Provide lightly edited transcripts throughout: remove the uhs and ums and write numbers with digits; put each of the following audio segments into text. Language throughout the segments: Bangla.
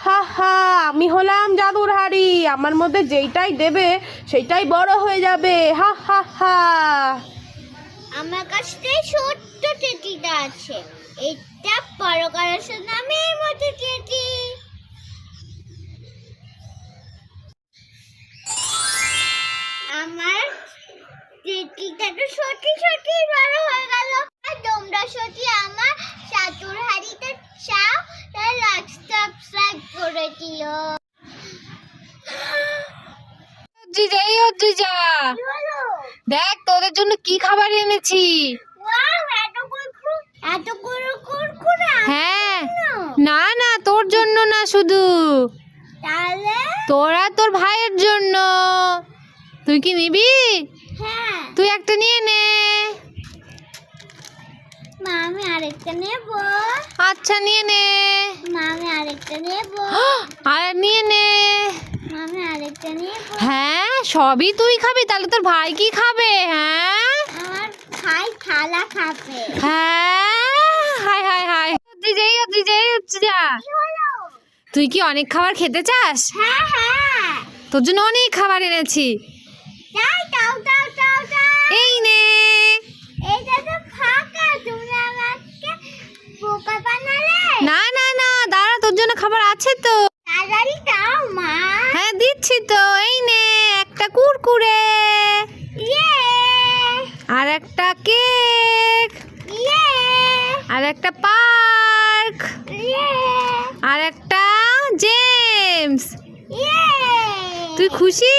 হা হা, আমি হলাম জাদুর হাড়ি, আমার মধ্যে যেইটাই দেবে সেইটাই বড় হয়ে যাবে। হা হা হা। আমার কাছে ছোট্ট টেটিটা আছে, এটা বড় করার নামের মতো টেটি। আমার টেটিটা তো সত্যি সত্যি বড় হয়ে গেল। আর তোমরা সত্যি আমার জাদুর হাড়িটা চাও, লাইক সাবস্ক্রাইব করে দিও। দেখ তোদের জন্য কি খাবার এনেছি। হ্যাঁ, না না তোর জন্য না, শুধু তোরা তোর ভাইয়ের জন্য। তুই কি নিবি? হ্যাঁ, তুই একটা নিয়ে নে। মা আমি আরেকটা নেব। আচ্ছা নিয়ে নে। মা আমি আরেকটা নেব। আর নিয়ে নে। মা আমি আরেকটা নেব। হ্যাঁ, সবই তুই খাবি, তাহলে তোর ভাই কি খাবে? হ্যাঁ আমার ভাই থালা খাবে। হ্যাঁ, হাই হাই হাই, যা। তুই কি অনেক খাবার খেতে চাস? হ্যাঁ হ্যাঁ, তোর জন্য অনেক খাবার এনেছি। এই নে। এইটা তো ফাঁকা, তুমি আমাকে বোকা বানালে। না না না, দাঁড়া, তোর জন্য খাবার আছে তো। তাড়াতাড়ি দাও মা। হ্যাঁ দিচ্ছি তো, এই নে একটা কুরকুরে, ইয়ে আর একটা কেক, ইয়ে আর একটা পার্ক, ইয়ে আর একটা জেমস। ইয়ে। তুই খুশি?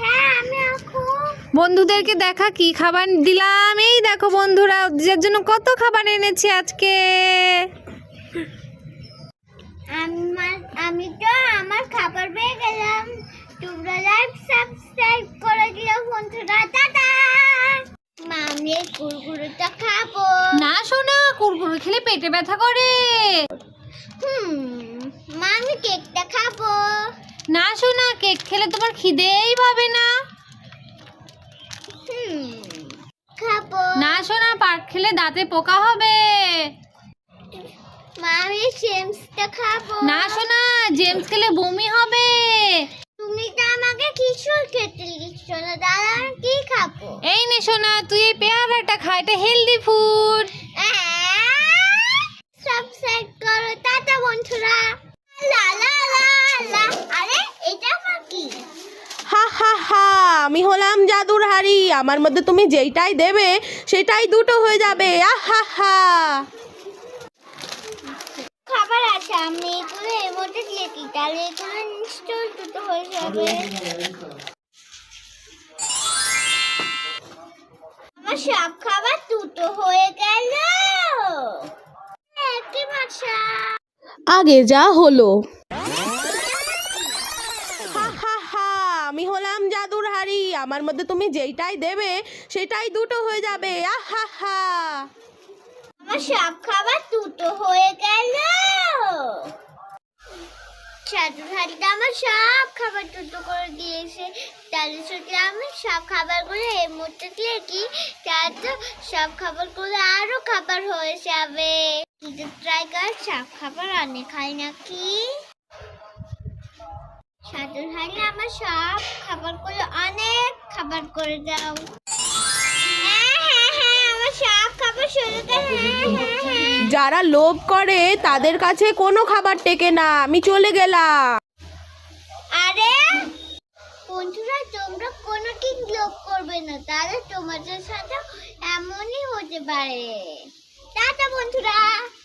হ্যাঁ আমি খুব। বন্ধুদেরকে দেখা কি খাবার দিলাম। এই দেখো বন্ধুরা, ওদের জন্য কত খাবার এনেছি আজকে। আমি তো আমার খাবার পেয়ে গেলাম। তোমরা লাইক সাবস্ক্রাইব করে দিও বন্ধুরা। টাটা। মা আমি এই কুরকুরেটা খাবো। না শোনা, কুরকুরে খেলে পেটে ব্যথা করে। মা আমি কেকটা খাবো। না শোনা, কেক খেলে তোমার খিদেই পাবে না। খাবো। না শোনা, পার্ক খেলে দাঁতে পোকা হবে। মা আমি জেমসটা খাবো। না শোনা, জেমস খেলে বমি হবে। তুমি তো আমাকে কিছু খেতে দিচ্ছ না, দাদা আমি কি খাবো? এই নে শোনা, তুই এই পেয়ারাটা খা, এটা হেলদি ফুড। সাবস্ক্রাইব করো। টাটা বন্ধুরা। লা লা লা লা। আরে এটা আবার কি? হা হা হা, আমি হলাম জাদুর হাড়ি, আমার মধ্যে তুমি যেইটাই দেবে সেটাই দুটো হয়ে যাবে। আহ হা হা। খাবার আছে, আমি এগুলো এর মধ্যে দিয়ে দিই, তাহলে এগুলো নিশ্চয়ই দুটো হয়ে যাবে। আমার সব খাবার দুটো হয়ে গেল। কি মজা। আগে যা হলো। হা হা হা, আমি হলাম জাদুর হাড়ি, আমার মধ্যে তুমি যেইটাই দেবে সেটাই দুটো হয়ে যাবে। আহ হা হা। আমার সব খাবার দুটো হয়ে গেল। জাদুর হাড়িটা আমার সব খাবার দুটো করে দিয়েছে, তাহলে যদি আমি সব খাবারগুলো এর মধ্যে দিয়ে কি, তাহলে সব খাবারগুলো আরো খাবার হয়ে যাবে। কিন্তু ট্রাই কর, সব খাবার অনেক হয় নাকি। জাদুর হাড়ি আমার সব খাবারগুলো অনেক খাবার করে দাও। হ্যাঁ হ্যাঁ হ্যাঁ, আমার সব খাবার শুরু করে। যারা লোভ করে তাদের কাছে কোনো খাবার টেকে না, আমি চলে গেলাম। আরে বন্ধুরা, তোমরা কোনোদিন লোভ করবে না, তাহলে তোমাদের সাথে এমনই হতে পারে। টাটা বন্ধুরা।